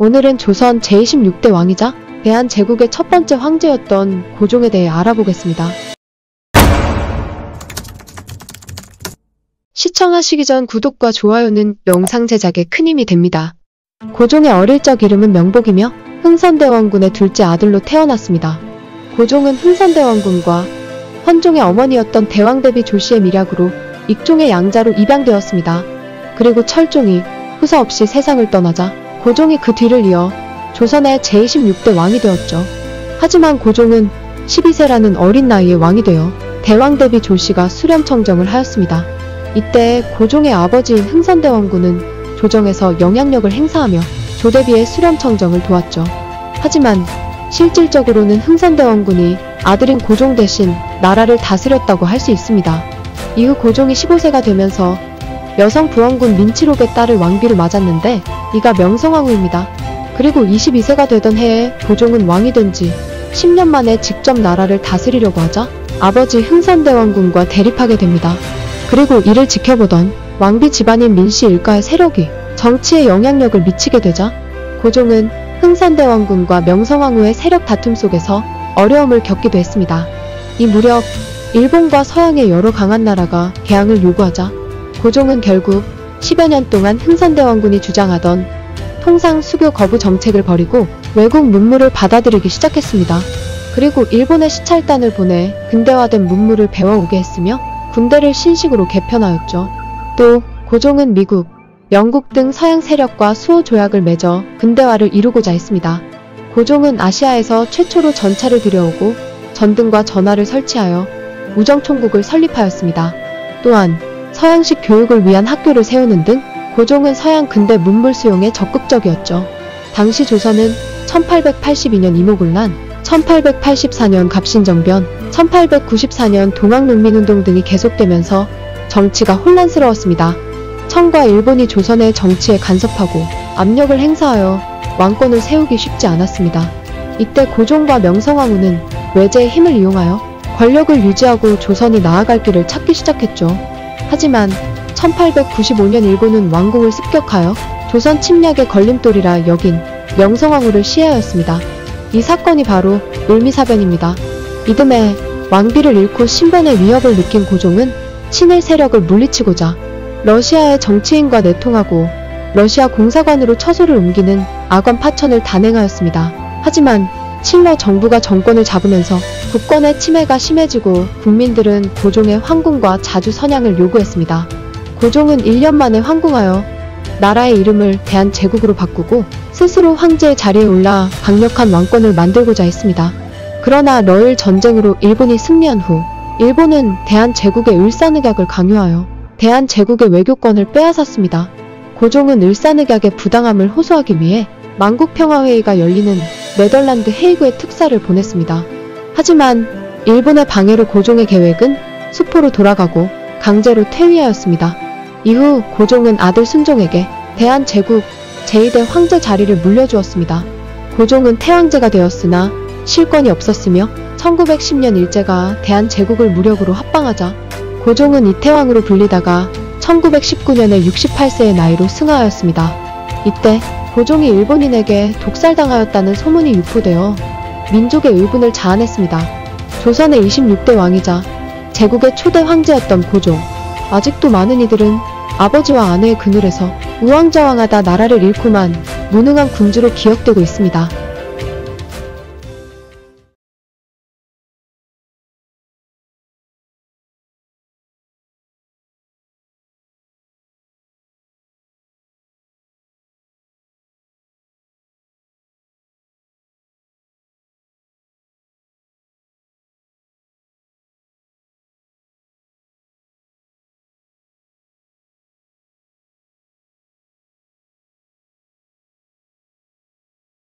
오늘은 조선 제26대 왕이자 대한제국의 첫 번째 황제였던 고종에 대해 알아보겠습니다. 시청하시기 전 구독과 좋아요는 영상 제작에 큰 힘이 됩니다. 고종의 어릴 적 이름은 명복이며 흥선대원군의 둘째 아들로 태어났습니다. 고종은 흥선대원군과 헌종의 어머니였던 대왕대비 조씨의 밀약으로 익종의 양자로 입양되었습니다. 그리고 철종이 후사 없이 세상을 떠나자 고종이 그 뒤를 이어 조선의 제26대 왕이 되었죠. 하지만 고종은 12세라는 어린 나이에 왕이 되어 대왕대비 조씨가 수렴청정을 하였습니다. 이때 고종의 아버지인 흥선대원군은 조정에서 영향력을 행사하며 조대비의 수렴청정을 도왔죠. 하지만 실질적으로는 흥선대원군이 아들인 고종 대신 나라를 다스렸다고 할 수 있습니다. 이후 고종이 15세가 되면서 여성 부원군 민치록의 딸을 왕비로 맞았는데 이가 명성황후입니다. 그리고 22세가 되던 해에 고종은 왕이 된 지 10년 만에 직접 나라를 다스리려고 하자 아버지 흥선대원군과 대립하게 됩니다. 그리고 이를 지켜보던 왕비 집안인 민씨 일가의 세력이 정치에 영향력을 미치게 되자 고종은 흥선대원군과 명성황후의 세력 다툼 속에서 어려움을 겪기도 했습니다. 이 무렵 일본과 서양의 여러 강한 나라가 개항을 요구하자 고종은 결국 10여 년 동안 흥선대원군이 주장하던 통상 수교 거부 정책을 버리고 외국 문물을 받아들이기 시작했습니다. 그리고 일본에 시찰단을 보내 근대화된 문물을 배워오게 했으며 군대를 신식으로 개편하였죠. 또 고종은 미국, 영국 등 서양 세력과 수호 조약을 맺어 근대화를 이루고자 했습니다. 고종은 아시아에서 최초로 전차를 들여오고 전등과 전화를 설치하여 우정총국을 설립하였습니다. 또한 서양식 교육을 위한 학교를 세우는 등 고종은 서양 근대 문물 수용에 적극적이었죠. 당시 조선은 1882년 이모군란, 1884년 갑신정변, 1894년 동학농민운동 등이 계속되면서 정치가 혼란스러웠습니다. 청과 일본이 조선의 정치에 간섭하고 압력을 행사하여 왕권을 세우기 쉽지 않았습니다. 이때 고종과 명성황후는 외제의 힘을 이용하여 권력을 유지하고 조선이 나아갈 길을 찾기 시작했죠. 하지만 1895년 일본은 왕궁을 습격하여 조선 침략의 걸림돌이라 여긴 명성황후를 시해하였습니다. 이 사건이 바로 을미사변입니다. 이듬해 왕비를 잃고 신변의 위협을 느낀 고종은 친일 세력을 물리치고자 러시아의 정치인과 내통하고 러시아 공사관으로 처소를 옮기는 악원 파천을 단행하였습니다. 하지만 친러 정부가 정권을 잡으면서 국권의 침해가 심해지고 국민들은 고종의 황궁과 자주 선양을 요구했습니다. 고종은 1년 만에 황궁하여 나라의 이름을 대한제국으로 바꾸고 스스로 황제의 자리에 올라 강력한 왕권을 만들고자 했습니다. 그러나 러일 전쟁으로 일본이 승리한 후 일본은 대한제국의 을사늑약을 강요하여 대한제국의 외교권을 빼앗았습니다. 고종은 을사늑약의 부당함을 호소하기 위해 만국평화회의가 열리는 네덜란드 헤이그에 특사를 보냈습니다. 하지만 일본의 방해로 고종의 계획은 수포로 돌아가고 강제로 퇴위하였습니다. 이후 고종은 아들 순종에게 대한제국 제2대 황제 자리를 물려주었습니다. 고종은 태왕제가 되었으나 실권이 없었으며 1910년 일제가 대한제국을 무력으로 합방하자 고종은 이태왕으로 불리다가 1919년에 68세의 나이로 승하하였습니다. 이때 고종이 일본인에게 독살당하였다는 소문이 유포되어 민족의 의분을 자아냈습니다. 조선의 26대 왕이자 제국의 초대 황제였던 고종. 아직도 많은 이들은 아버지와 아내의 그늘에서 우왕좌왕하다 나라를 잃고만 무능한 군주로 기억되고 있습니다.